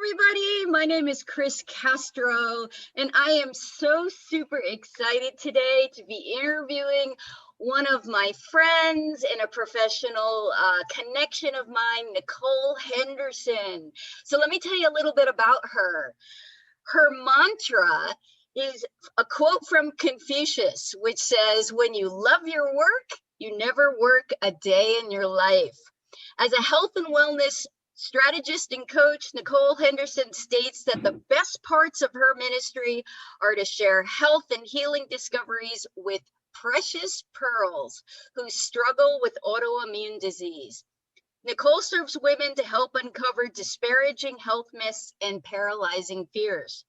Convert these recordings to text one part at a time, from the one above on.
everybody. My name is Chris Castro, and I am so super excited today to be interviewing one of my friends and a professional connection of mine, Nichole Henderson. So let me tell you a little bit about her. Her mantra is a quote from Confucius, which says, "When you love your work, you never work a day in your life." As a health and wellness strategist and coach, Nichole Henderson states that the best parts of her ministry are to share health and healing discoveries with precious pearls who struggle with autoimmune disease. Nichole serves women to help uncover disparaging health myths and paralyzing fears.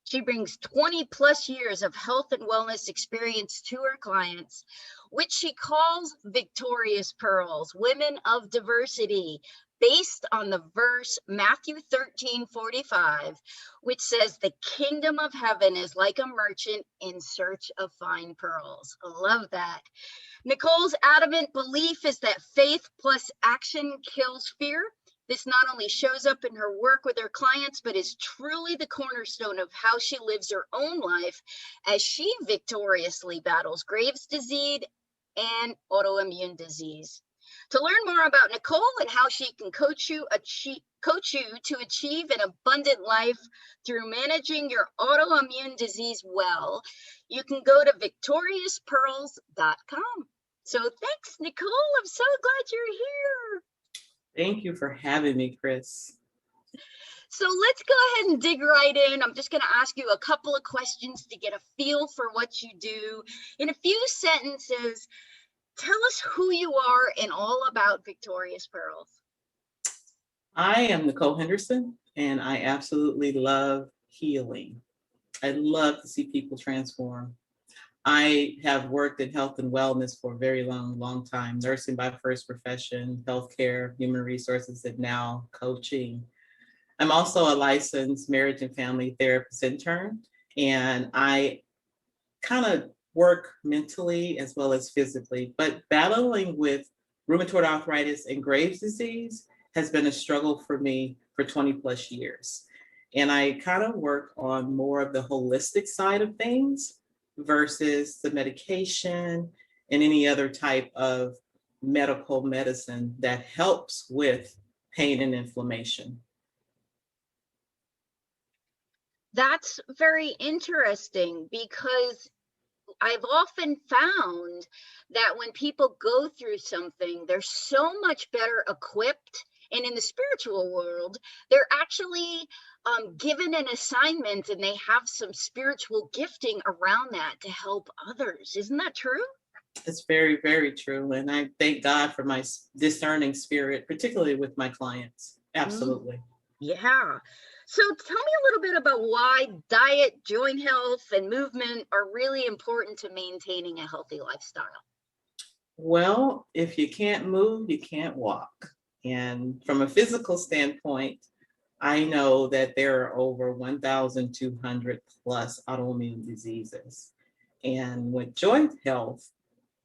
She brings 20 plus years of health and wellness experience to her clients, which she calls Victorious Pearls, Women of Diversity, based on the verse Matthew 13:45, which says, "The kingdom of heaven is like a merchant in search of fine pearls." I love that. Nichole's adamant belief is that faith plus action kills fear. This not only shows up in her work with her clients, but is truly the cornerstone of how she lives her own life as she victoriously battles Graves' disease and autoimmune disease. To learn more about Nichole and how she can coach you to achieve an abundant life through managing your autoimmune disease well, you can go to victoriouspearls.com. So thanks, Nichole. I'm so glad you're here. Thank you for having me, Chris. So let's go ahead and dig right in. I'm just going to ask you a couple of questions to get a feel for what you do. In a few sentences, tell us who you are and all about Victorious Pearls. I am Nichole Henderson, and I absolutely love healing. I love to see people transform. I have worked in health and wellness for a very long time, nursing by first profession, healthcare, human resources, and now coaching. I'm also a licensed marriage and family therapist intern, and I kind of work mentally as well as physically, but battling with rheumatoid arthritis and Graves' disease has been a struggle for me for 20 plus years. And I kind of work on more of the holistic side of things versus the medication and any other type of medical medicine that helps with pain and inflammation. That's very interesting because I've often found that when people go through something, they're so much better equipped. And in the spiritual world, they're actually given an assignment and they have some spiritual gifting around that to help others. Isn't that true? It's very, very true. And I thank God for my discerning spirit, particularly with my clients. Absolutely. Yeah. So tell me a little bit about why diet, joint health, and movement are really important to maintaining a healthy lifestyle. Well, if you can't move, you can't walk. And from a physical standpoint, I know that there are over 1,200 plus autoimmune diseases. And with joint health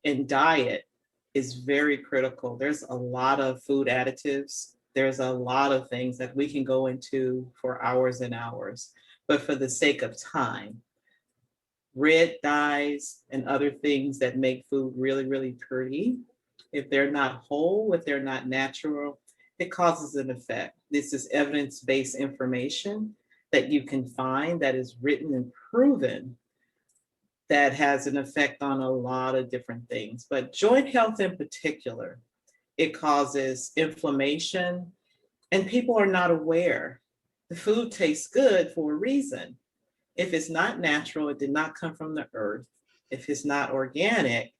and diet is very critical. There's a lot of food additives. There's a lot of things that we can go into for hours and hours. But for the sake of time, red dyes and other things that make food really, really pretty, if they're not whole, if they're not natural, it causes an effect. This is evidence-based information that you can find that is written and proven that has an effect on a lot of different things. But joint health in particular, it causes inflammation, and people are not aware. The food tastes good for a reason. If it's not natural, it did not come from the earth. If it's not organic,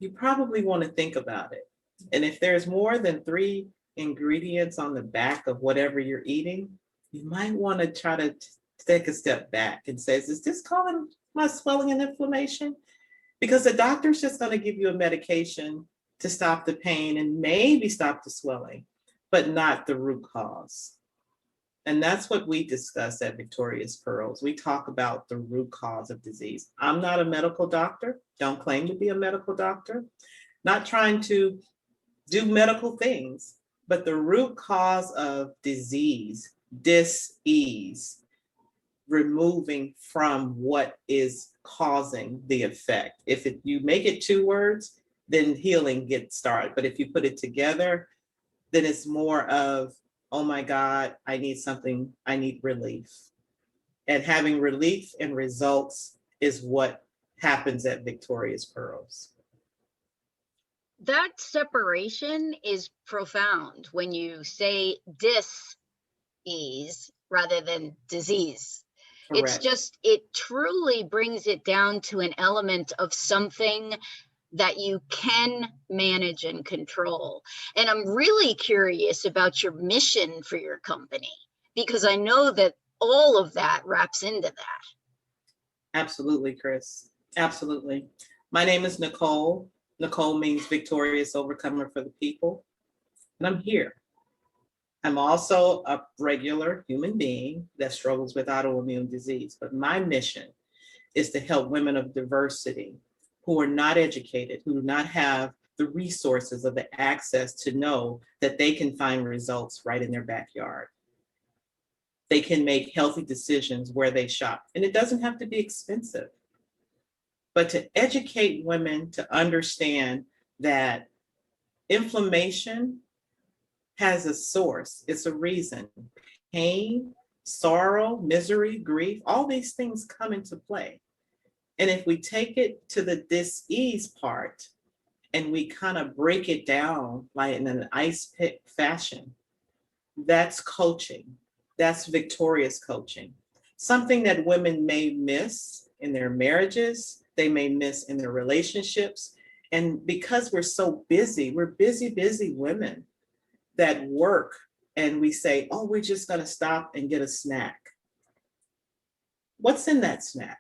you probably want to think about it. And if there's more than 3 ingredients on the back of whatever you're eating, you might want to try to take a step back and say, is this causing my swelling and inflammation? Because the doctor's just going to give you a medication to stop the pain and maybe stop the swelling, but not the root cause. And that's what we discuss at Victorious Pearls. We talk about the root cause of disease. I'm not a medical doctor, don't claim to be a medical doctor, not trying to do medical things, but the root cause of disease dis-ease, removing from what is causing the effect. If you make it 2 words, then healing gets started. But if you put it together, then it's more of, oh my God, I need something, I need relief. And having relief and results is what happens at Victoria's Pearls. That separation is profound when you say dis-ease rather than disease. Correct. It's just, it truly brings it down to an element of something that you can manage and control. And I'm really curious about your mission for your company, because I know that all of that wraps into that. Absolutely, Chris. Absolutely. My name is Nichole. Nichole means victorious overcomer for the people. And I'm here. I'm also a regular human being that struggles with autoimmune disease. But my mission is to help women of diversity who are not educated, who do not have the resources or the access to know that they can find results right in their backyard. They can make healthy decisions where they shop. And it doesn't have to be expensive. But to educate women to understand that inflammation has a source, it's a reason. Pain, sorrow, misery, grief, all these things come into play. And if we take it to the dis-ease part and we kind of break it down like in an ice pick fashion, that's coaching. That's victorious coaching. Something that women may miss in their marriages, they may miss in their relationships. And because we're so busy, we're busy women that work and we say, oh, we're just going to stop and get a snack. What's in that snack?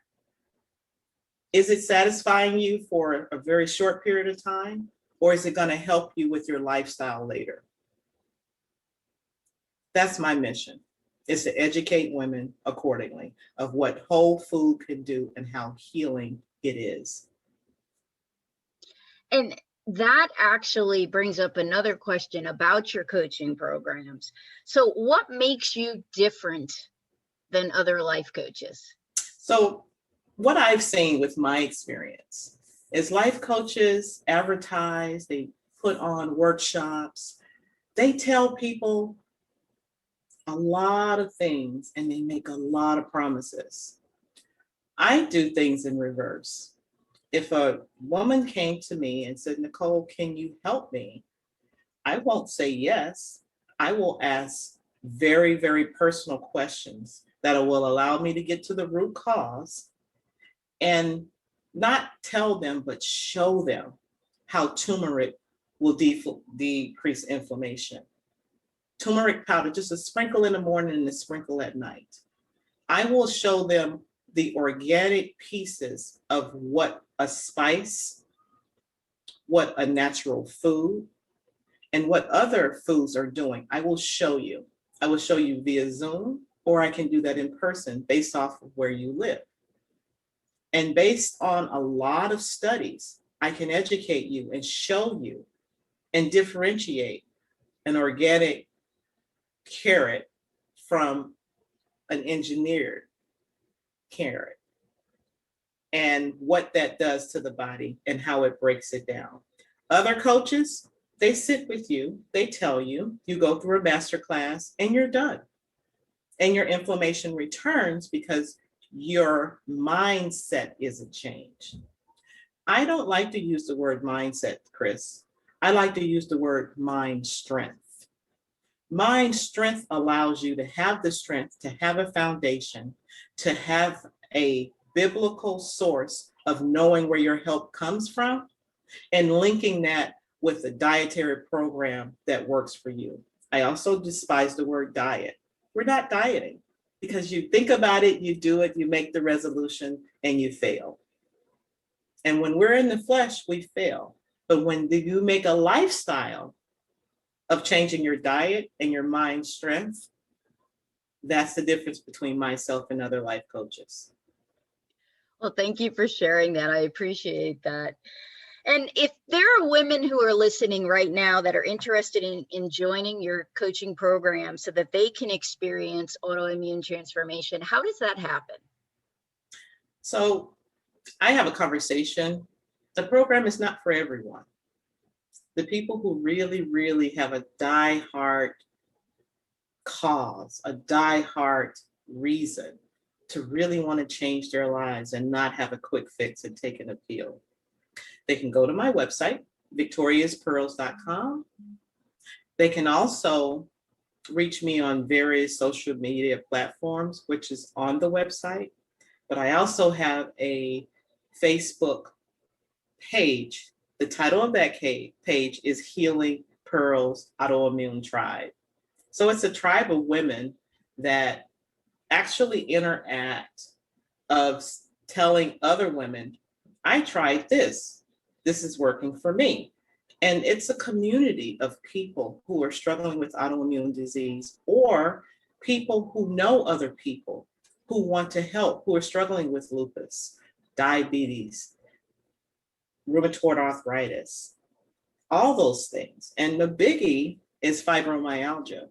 Is it satisfying you for a very short period of time? Or is it going to help you with your lifestyle later? That's my mission, is to educate women accordingly of what whole food can do and how healing it is. And that actually brings up another question about your coaching programs. So what makes you different than other life coaches? So what I've seen with my experience is life coaches advertise, they put on workshops, they tell people a lot of things and they make a lot of promises. I do things in reverse. If a woman came to me and said, Nichole, can you help me? I won't say yes. I will ask very, very personal questions that will allow me to get to the root cause and not tell them, but show them how turmeric will decrease inflammation. Turmeric powder, just a sprinkle in the morning and a sprinkle at night. I will show them the organic pieces of what a spice, what a natural food, and what other foods are doing. I will show you. I will show you via Zoom, or I can do that in person based off of where you live. And based on a lot of studies, I can educate you and show you and differentiate an organic carrot from an engineered carrot and what that does to the body and how it breaks it down. Other coaches, they sit with you, they tell you, you go through a masterclass and you're done. And your inflammation returns because your mindset isn't changed. I don't like to use the word mindset, Chris. I like to use the word mind strength. Mind strength allows you to have the strength to have a foundation, to have a biblical source of knowing where your help comes from and linking that with a dietary program that works for you. I also despise the word diet. We're not dieting because you think about it, you do it, you make the resolution and you fail. And when we're in the flesh, we fail. But when you make a lifestyle of changing your diet and your mind strength, that's the difference between myself and other life coaches. Well, thank you for sharing that. I appreciate that. And if there are women who are listening right now that are interested in joining your coaching program so that they can experience autoimmune transformation, how does that happen? So I have a conversation. The program is not for everyone. The people who really, really have a die-hard cause, a die-hard reason to really want to change their lives and not have a quick fix and take an appeal. They can go to my website, victoriaspearls.com. They can also reach me on various social media platforms, which is on the website. But I also have a Facebook page. The title of that page is Healing Pearls Autoimmune Tribe. So it's a tribe of women that actually interact of telling other women, I tried this. This is working for me. And it's a community of people who are struggling with autoimmune disease or people who know other people who want to help, who are struggling with lupus, diabetes, rheumatoid arthritis, all those things. And the biggie is fibromyalgia.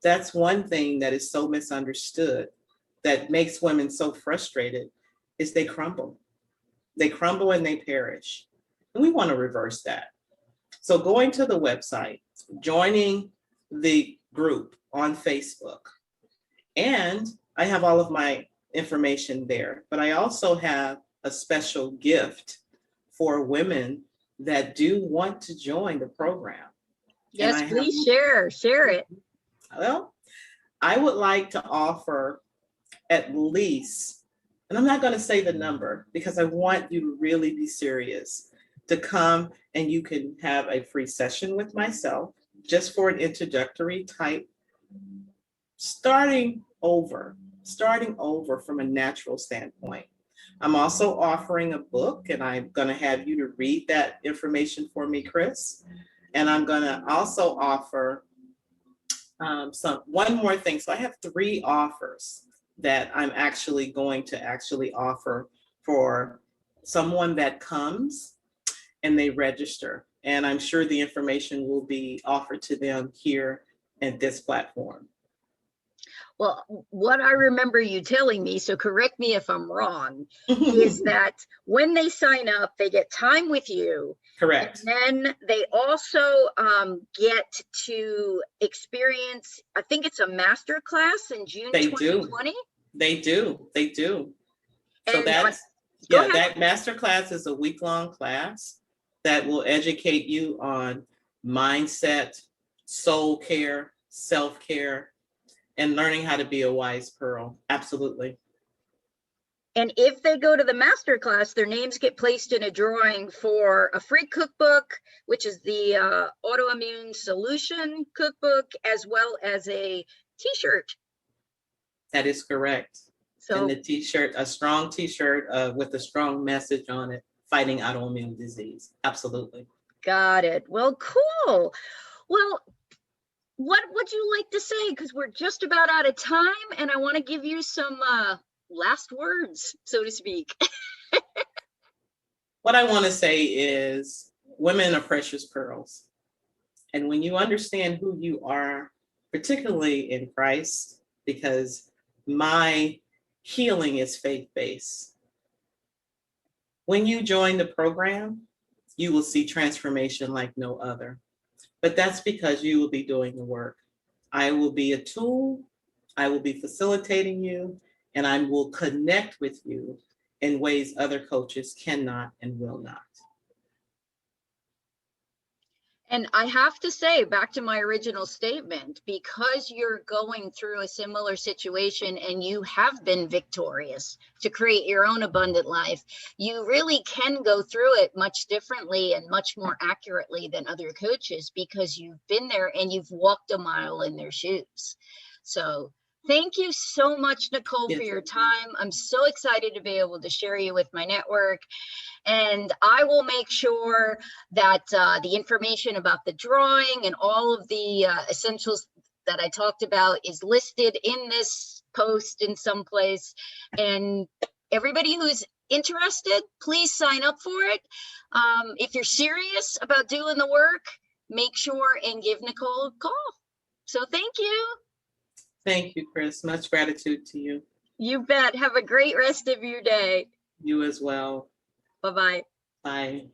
That's one thing that is so misunderstood that makes women so frustrated is they crumble. They crumble and they perish. And we want to reverse that. So going to the website, joining the group on Facebook, and I have all of my information there, but I also have a special gift for women that do want to join the program. Yes, please share it. Well, I would like to offer at least, and I'm not going to say the number because I want you to really be serious, to come and you can have a free session with myself just for an introductory type, starting over from a natural standpoint. I'm also offering a book, and I'm going to have you to read that information for me, Chris. And I'm going to also offer one more thing. So I have 3 offers that I'm actually going to offer for someone that comes and they register. And I'm sure the information will be offered to them here at this platform. Well, what I remember you telling me, so correct me if I'm wrong, is that when they sign up, they get time with you. Correct. And then they also get to experience, I think it's a master class in June 2020. They do. So And that master class is a week-long class that will educate you on mindset, soul care, self-care, and learning how to be a wise pearl. Absolutely. And if they go to the masterclass, their names get placed in a drawing for a free cookbook, which is the Autoimmune Solution cookbook, as well as a t-shirt. That is correct. So, and the t-shirt, a strong t-shirt with a strong message on it, fighting autoimmune disease. Absolutely. Got it. Well, cool. Well, what would you like to say? Because we're just about out of time, and I want to give you some last words, so to speak. What I want to say is women are precious pearls. And when you understand who you are, particularly in Christ, because my healing is faith-based. When you join the program, you will see transformation like no other. But that's because you will be doing the work. I will be a tool, I will be facilitating you, and I will connect with you in ways other coaches cannot and will not. And I have to say, back to my original statement, because you're going through a similar situation and you have been victorious to create your own abundant life, you really can go through it much differently and much more accurately than other coaches because you've been there and you've walked a mile in their shoes. So thank you so much, Nichole, for your time. I'm so excited to be able to share you with my network. And I will make sure that the information about the drawing and all of the essentials that I talked about is listed in this post in some place. And everybody who's interested, please sign up for it. If you're serious about doing the work, make sure and give Nichole a call. So thank you. Thank you, Chris. Much gratitude to you. You bet. Have a great rest of your day. You as well. Bye-bye. Bye.